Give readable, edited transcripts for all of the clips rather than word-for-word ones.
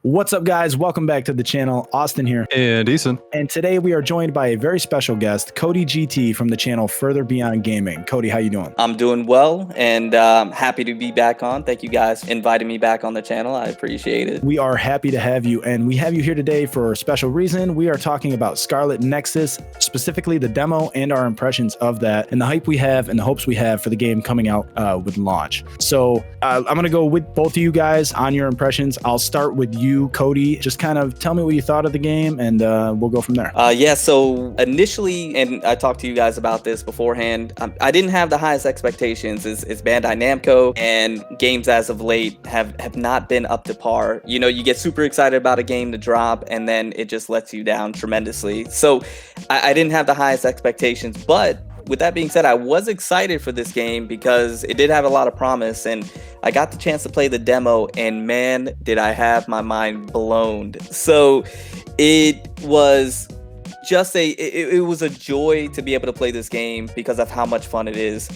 What's up, guys? Welcome back to the channel. Austin here. And Ethan. And today we are joined by a very special guest, CodyGT from the channel Further Beyond Gaming. Cody, how you doing? I'm doing well and happy to be back on. Thank you guys for inviting me back on the channel. I appreciate it. We are happy to have you, and we have you here today for a special reason. We are talking about Scarlet Nexus, specifically the demo and our impressions of that, and the hype we have and the hopes we have for the game coming out with launch. So I'm going to go with both of you guys on your impressions. I'll start with you, Cody. Just kind of tell me what you thought of the game, and we'll go from there. Yeah, so initially, and I talked to you guys about this beforehand, I didn't have the highest expectations. It's Bandai Namco, and games as of late have not been up to par. You know, you get super excited about a game to drop, and then it just lets you down tremendously. So I didn't have the highest expectations, but with that being said, I was excited for this game because it did have a lot of promise, and I got the chance to play the demo, and man, did I have my mind blown. So it was just it was a joy to be able to play this game because of how much fun it is.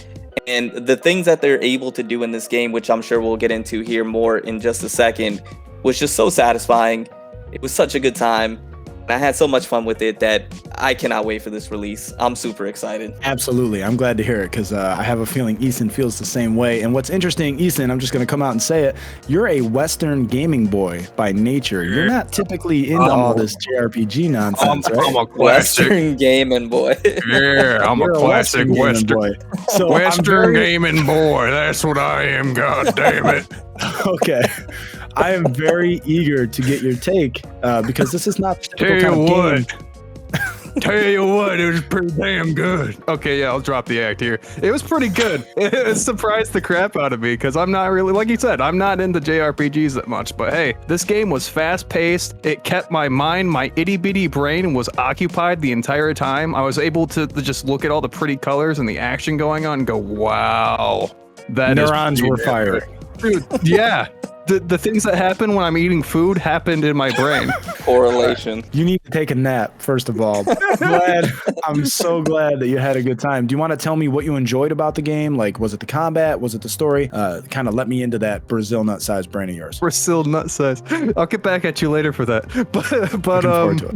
And the things that they're able to do in this game, which I'm sure we'll get into here more in just a second, was just so satisfying. It was such a good time. I had so much fun with it that I cannot wait for this release. I'm super excited. Absolutely. I'm glad to hear it because I have a feeling Ethan feels the same way. And what's interesting, Ethan, I'm just going to come out and say it. You're a Western gaming boy by nature. You're not typically into all this JRPG nonsense, right? I'm a classic Western gaming boy. Yeah, I'm a classic Western boy. So Western gaming boy. That's what I am. God damn it. Okay. I am very eager to get your take because this is not the typical kind of game. Tell you what, it was pretty damn good. Okay, yeah, I'll drop the act here. It was pretty good. It surprised the crap out of me because I'm not really, like you said, I'm not into JRPGs that much. But hey, this game was fast-paced. It kept my mind, my itty-bitty brain was occupied the entire time. I was able to just look at all the pretty colors and the action going on and go, wow. Neurons were fired. Dude, yeah. The things that happen when I'm eating food happened in my brain. Correlation. You need to take a nap, first of all. I'm so glad that you had a good time. Do you want to tell me what you enjoyed about the game? Like, was it the combat? Was it the story? Kind of let me into that Brazil nut-sized brain of yours. Brazil nut-sized. I'll get back at you later for that. But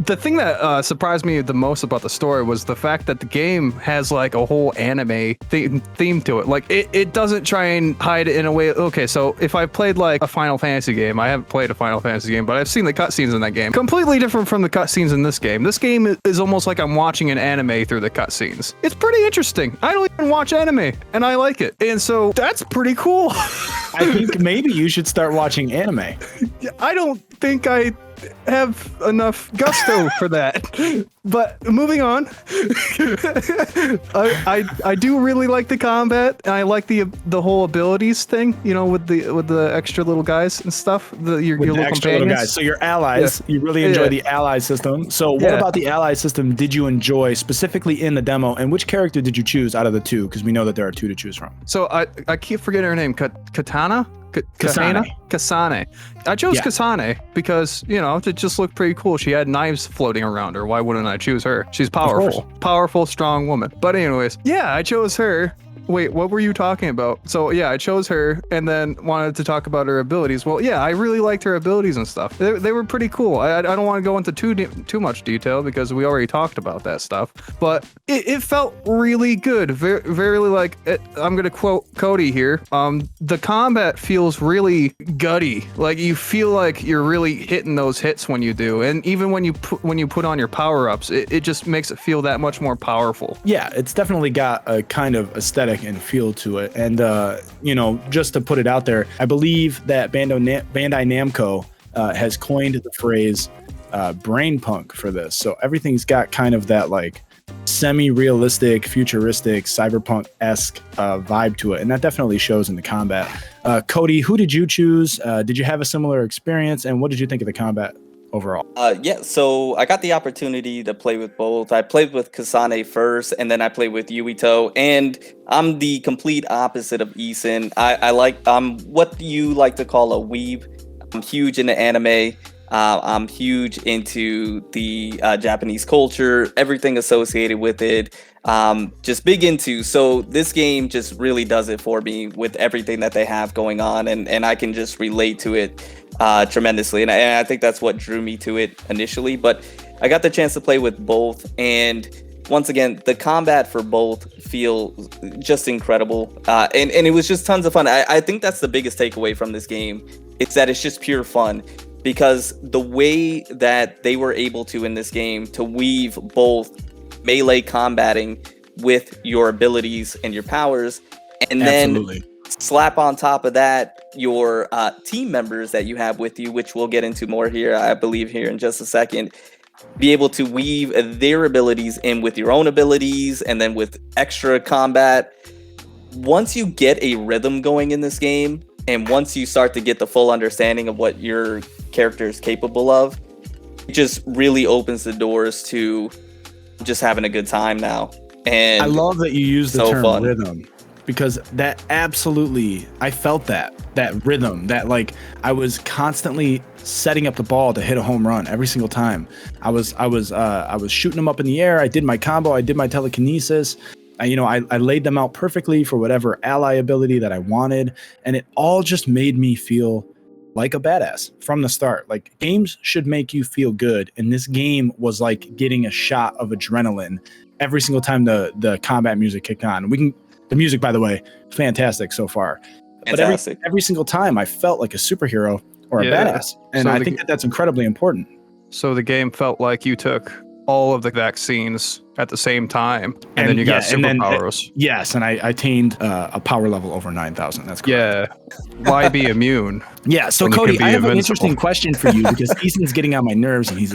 the thing that surprised me the most about the story was the fact that the game has like a whole anime theme to it. Like, it doesn't try and hide it in a way. Okay, so if I played like a Final Fantasy game. I haven't played a Final Fantasy game, but I've seen the cutscenes in that game. Completely different from the cutscenes in this game. This game is almost like I'm watching an anime through the cutscenes. It's pretty interesting. I don't even watch anime, and I like it. And so that's pretty cool. I think maybe you should start watching anime. I don't think I have enough gusto for that. But moving on, I do really like the combat, and I like the whole abilities thing. You know, with the extra little guys and stuff. Your little companions. Little guys. So your allies, you really enjoy the ally system. So what about the ally system did you enjoy specifically in the demo, and which character did you choose out of the two? Because we know that there are two to choose from. So I keep forgetting her name. Katana. Kasane. I chose Kasane because, you know, it just looked pretty cool. She had knives floating around her. Why wouldn't I choose her? She's powerful. Powerful, strong woman. But anyways, yeah, I chose her. Wait, what were you talking about? So yeah, I chose her and then wanted to talk about her abilities. Well, yeah, I really liked her abilities and stuff. They were pretty cool. I don't want to go into too much detail because we already talked about that stuff. But it felt really good. Very like, I'm gonna quote Cody here. The combat feels really gutty. Like you feel like you're really hitting those hits when you do. And even when you put on your power-ups, it just makes it feel that much more powerful. Yeah, it's definitely got a kind of aesthetic and feel to it. And you know, just to put it out there, I believe that Bandai Namco has coined the phrase brain punk for this. So everything's got kind of that like semi-realistic, futuristic, cyberpunk-esque vibe to it, and that definitely shows in the combat. Cody, who did you choose? Did you have a similar experience, and what did you think of the combat overall? Yeah, so I got the opportunity to play with both. I played with Kasane first, and then I played with Yuito, and I'm the complete opposite of Ethan. I'm what you like to call a weeb. I'm huge into anime. I'm huge into the Japanese culture, everything associated with it. Just big into. So this game just really does it for me with everything that they have going on, and I can just relate to it tremendously, and I think that's what drew me to it initially. But I got the chance to play with both, and once again, the combat for both feel just incredible, and it was just tons of fun. I think that's the biggest takeaway from this game. It's that it's just pure fun, because the way that they were able to in this game to weave both melee combating with your abilities and your powers, and Absolutely. then slap on top of that your team members that you have with you, which we'll get into more here, I believe, here in just a second. Be able to weave their abilities in with your own abilities, and then with extra combat. Once you get a rhythm going in this game, and once you start to get the full understanding of what your character is capable of, it just really opens the doors to just having a good time now. And I love that you use the so term fun. rhythm, because that absolutely, I felt that rhythm, that like I was constantly setting up the ball to hit a home run every single time. I was shooting them up in the air. I did my combo. I did my telekinesis. I laid them out perfectly for whatever ally ability that I wanted, and it all just made me feel like a badass from the start. Like, games should make you feel good, and this game was like getting a shot of adrenaline every single time the combat music kicked on. The music, by the way, fantastic so far. Fantastic. But every single time I felt like a superhero or a badass, and So I think that's incredibly important. So the game felt like you took all of the vaccines at the same time, and then you got superpowers. Yes, and I attained a power level over 9,000. That's correct. Yeah. Why be immune? Yeah. So when you Cody, could be I have an invincible? interesting question for you, because Ethan's getting on my nerves and he's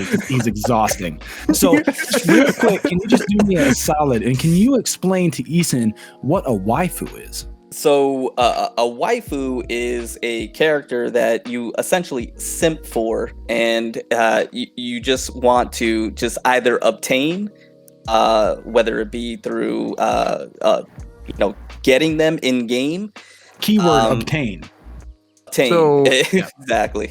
exhausting. So just real quick, can you just do me a solid, and can you explain to Ethan what a waifu is? So a waifu is a character that you essentially simp for, and you just want to just either obtain, whether it be through getting them in game. Keyword obtain. So- Exactly.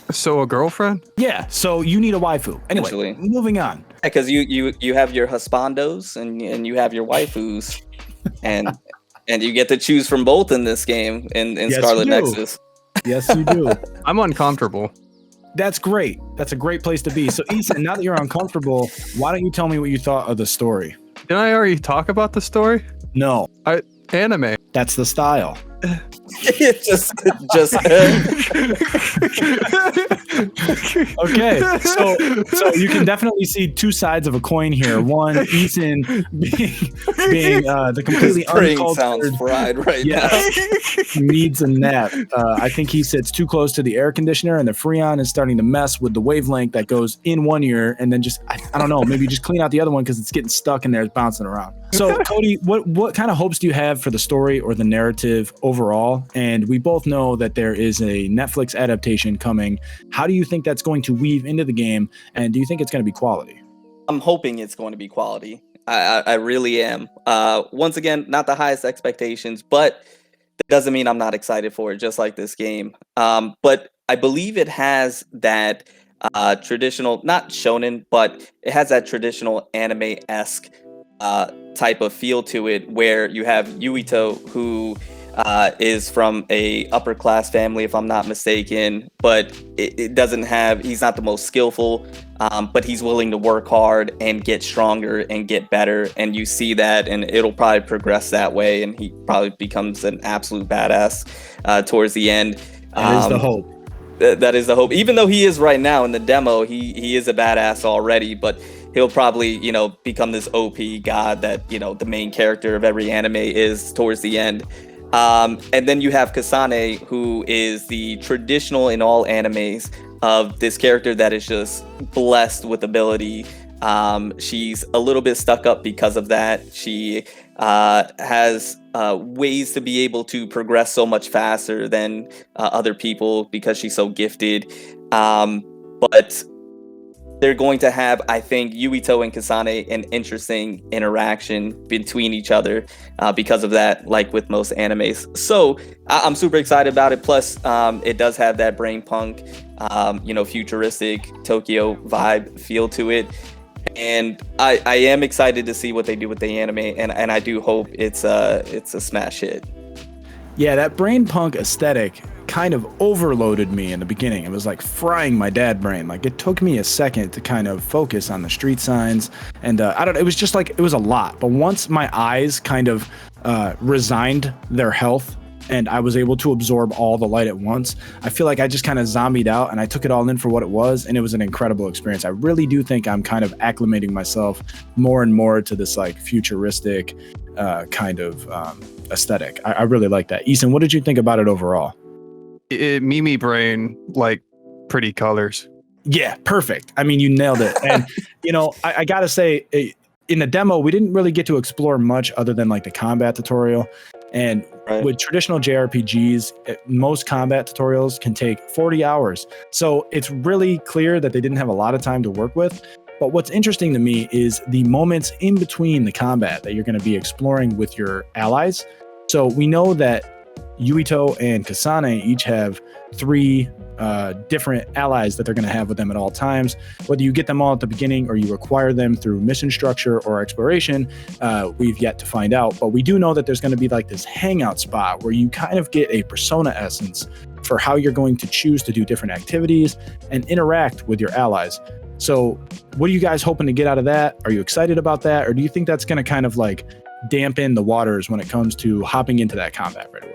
So a girlfriend? Yeah. So you need a waifu. Anyway, Essentially. moving on. Because you have your husbandos and you have your waifus, and you get to choose from both in this game in Yes, Scarlet you do. Nexus. Yes, you do. I'm uncomfortable. That's great. That's a great place to be. So Ethan, now that you're uncomfortable, why don't you tell me what you thought of the story? Didn't I already talk about the story? No, Anime. that's the style. just Okay, so you can definitely see two sides of a coin here. One, Ethan being the completely brain uncultured, sounds fried right now. needs a nap. I think he sits too close to the air conditioner, and the Freon is starting to mess with the wavelength that goes in one ear, and then just I don't know, maybe just clean out the other one because it's getting stuck in there, it's bouncing around. So Cody, what kind of hopes do you have for the story or the narrative overall? And we both know that there is a Netflix adaptation coming. How do you think that's going to weave into the game, and do you think it's going to be quality? I'm hoping it's going to be quality. I really am. Once again, not the highest expectations, but that doesn't mean I'm not excited for it, just like this game. But I believe it has that traditional, not shonen, but it has that traditional anime-esque type of feel to it, where you have Yuito, who is from a upper class family, if I'm not mistaken, but it doesn't have, he's not the most skillful, but he's willing to work hard and get stronger and get better. And you see that, and it'll probably progress that way, and he probably becomes an absolute badass towards the end. That is the hope. That is the hope. Even though he is right now in the demo, he is a badass already, but he'll probably, become this OP god that, the main character of every anime is towards the end. And then you have Kasane, who is the traditional in all animes of this character that is just blessed with ability. She's a little bit stuck up because of that. She has ways to be able to progress so much faster than other people because she's so gifted. But they're going to have, I think, Yuito and Kasane an interesting interaction between each other because of that, like with most animes. So I'm super excited about it. Plus, it does have that brain punk, futuristic Tokyo vibe feel to it. And I am excited to see what they do with the anime, and I do hope it's a smash hit. Yeah, that brain punk aesthetic kind of overloaded me in the beginning. It was like frying my dad brain. Like it took me a second to kind of focus on the street signs, and I don't know, it was just like, it was a lot. But once my eyes kind of resigned their health and I was able to absorb all the light at once, I feel like I just kind of zombied out and I took it all in for what it was, and it was an incredible experience. I really do think I'm kind of acclimating myself more and more to this like futuristic kind of aesthetic. I really like that. Eason, what did you think about it overall? Mimi brain, like pretty colors. Yeah, perfect. I mean, you nailed it. And, you know, I got to say, in the demo, we didn't really get to explore much other than like the combat tutorial. And with traditional JRPGs, most combat tutorials can take 40 hours. So it's really clear that they didn't have a lot of time to work with. But what's interesting to me is the moments in between the combat that you're going to be exploring with your allies. So we know that Yuito and Kasane each have 3 different allies that they're going to have with them at all times. Whether you get them all at the beginning or you acquire them through mission structure or exploration, we've yet to find out. But we do know that there's going to be like this hangout spot where you kind of get a persona essence for how you're going to choose to do different activities and interact with your allies. So what are you guys hoping to get out of that? Are you excited about that? Or do you think that's going to kind of like dampen the waters when it comes to hopping into that combat right away?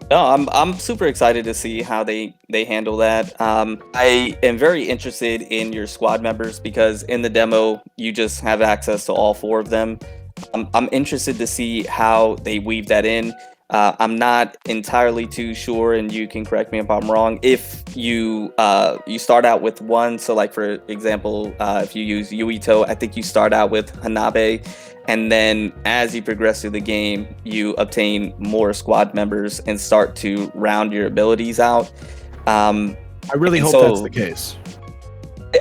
No, I'm super excited to see how they handle that. I am very interested in your squad members because in the demo you just have access to all 4 of them. I'm interested to see how they weave that in. I'm not entirely too sure, and you can correct me if I'm wrong. If you start out with 1, so like for example, if you use Yuito, I think you start out with Hanabe. And then as you progress through the game, you obtain more squad members and start to round your abilities out. I really hope that's the case.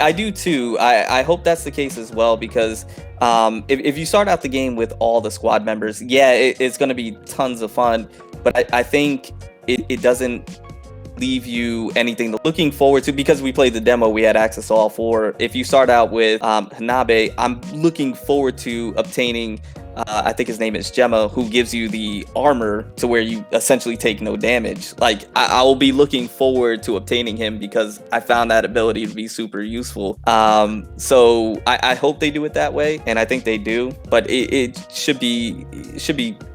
I do too. I hope that's the case as well, because if you start out the game with all the squad members, yeah, it's going to be tons of fun. But I think it doesn't leave you anything looking forward to, because we played the demo, we had access to all 4. If you start out with Hanabe, I'm looking forward to obtaining I think his name is Gemma, who gives you the armor to where you essentially take no damage. Like, I will be looking forward to obtaining him because I found that ability to be super useful. So I hope they do it that way, and I think they do. But it should be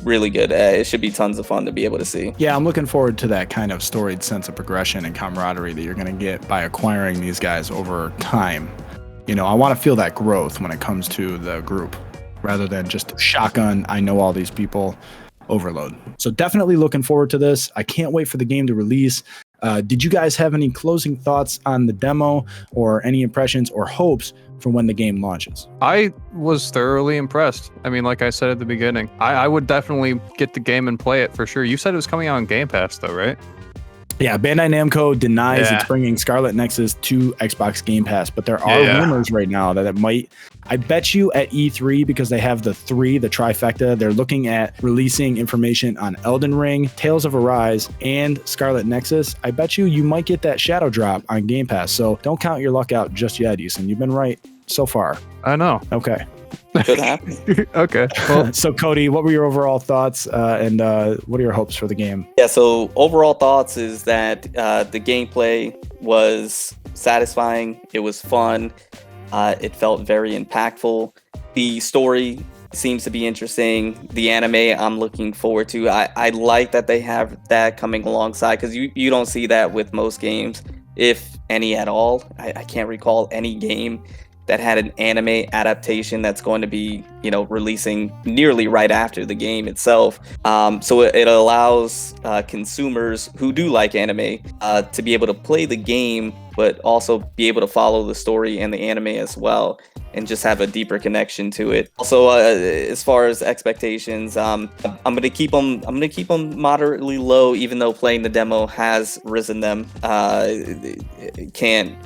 really good. It should be tons of fun to be able to see. Yeah, I'm looking forward to that kind of storied sense of progression and camaraderie that you're going to get by acquiring these guys over time. You know, I want to feel that growth when it comes to the group, rather than just shotgun, I know all these people overload. So definitely looking forward to this. I can't wait for the game to release. Did you guys have any closing thoughts on the demo, or any impressions or hopes for when the game launches? I was thoroughly impressed. I mean, like I said at the beginning, I would definitely get the game and play it for sure. You said it was coming out on Game Pass though, right? Yeah, Bandai Namco denies it's bringing Scarlet Nexus to Xbox Game Pass, but there are rumors right now that it might. I bet you at E3, because they have the trifecta, they're looking at releasing information on Elden Ring, Tales of Arise, and Scarlet Nexus. I bet you might get that shadow drop on Game Pass. So don't count your luck out just yet, Eason. You've been right so far. I know. Okay. Could happen. Okay. Well, so Cody, what were your overall thoughts, and what are your hopes for the game? Yeah, so overall thoughts is that the gameplay was satisfying. It was fun. It felt very impactful. The story seems to be interesting. The anime I'm looking forward to. I like that they have that coming alongside, because you don't see that with most games, if any at all. I can't recall any game that had an anime adaptation that's going to be, releasing nearly right after the game itself. So it allows consumers who do like anime to be able to play the game, but also be able to follow the story and the anime as well, and just have a deeper connection to it. Also, as far as expectations, I'm gonna keep them moderately low, even though playing the demo has risen them. Can't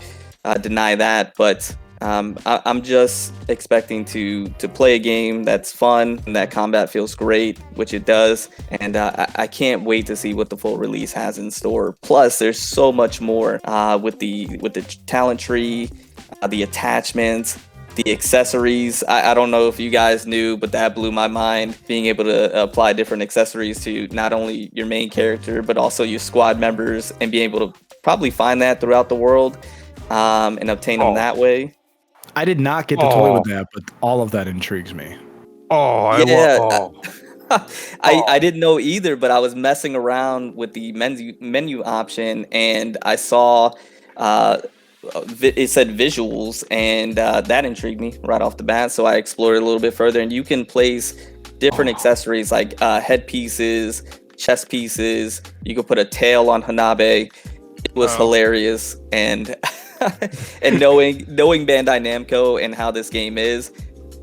deny that, but I'm just expecting to play a game that's fun and that combat feels great, which it does, and I can't wait to see what the full release has in store. Plus, there's so much more with the talent tree, the attachments, the accessories. I don't know if you guys knew, but that blew my mind, being able to apply different accessories to not only your main character, but also your squad members, and being able to probably find that throughout the world and obtain them that way. I did not get the toy with that, but all of that intrigues me. I didn't know either, but I was messing around with the menu option, and I saw it said visuals, and that intrigued me right off the bat. So I explored a little bit further, and you can place different accessories like headpieces, chest pieces. You could put a tail on Hanabe. It was hilarious, and and knowing Bandai Namco and how this game is,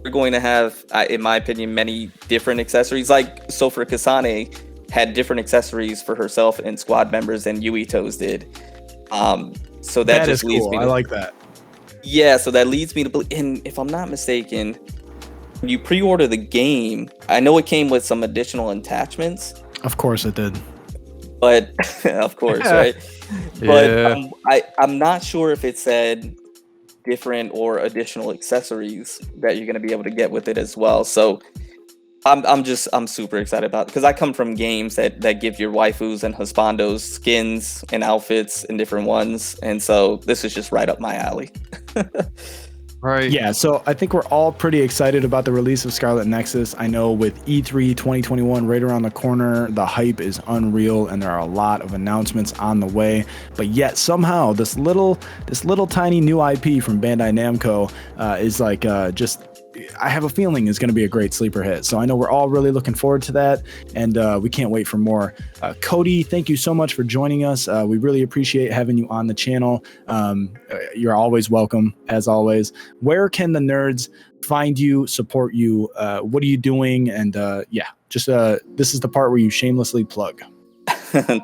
we're going to have, in my opinion, many different accessories. Like, so for Kasane, had different accessories for herself and squad members than Yuito's did. So that just leads me to, I like that. Yeah, so that leads me to believe, and if I'm not mistaken, when you pre-order the game, I know it came with some additional attachments. Of course it did. But, of course, right? But I'm not sure if it said different or additional accessories that you're going to be able to get with it as well. So I'm super excited about it, because I come from games that give your waifus and husbandos skins and outfits and different ones, and so this is just right up my alley. Right. Yeah, so I think we're all pretty excited about the release of Scarlet Nexus. I know with E3 2021 right around the corner, the hype is unreal, and there are a lot of announcements on the way. But yet somehow this little tiny new IP from Bandai Namco is like just, I have a feeling is going to be a great sleeper hit. So I know we're all really looking forward to that, and we can't wait for more. Cody, thank you so much for joining us. We really appreciate having you on the channel. You're always welcome, as always. Where can the nerds find you, support you? What are you doing? And yeah, just this is the part where you shamelessly plug.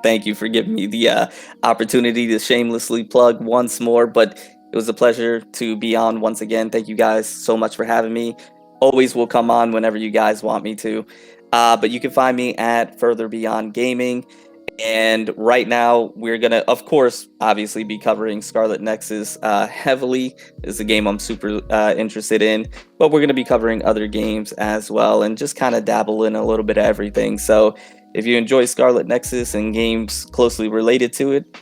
Thank you for giving me the opportunity to shamelessly plug once more, but it was a pleasure to be on once again. Thank you guys so much for having me. Always will come on whenever you guys want me to. But you can find me at Further Beyond Gaming. And right now, we're going to, of course, obviously be covering Scarlet Nexus heavily. It's a game I'm super interested in. But we're going to be covering other games as well, and just kind of dabble in a little bit of everything. So if you enjoy Scarlet Nexus and games closely related to it,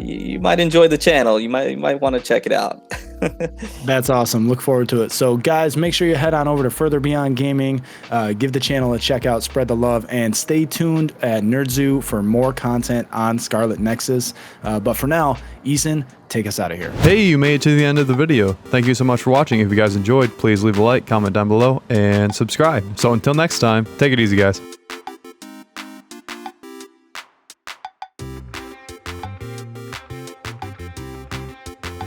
you might enjoy the channel. You might want to check it out. That's awesome. Look forward to it. So guys, make sure you head on over to Further Beyond Gaming, give the channel a check out, spread the love, and stay tuned at NerdZoo for more content on Scarlet Nexus. But for now, Eason, take us out of here. Hey, you made it to the end of the video. Thank you so much for watching. If you guys enjoyed, please leave a like, comment down below, and subscribe. So until next time, take it easy, guys.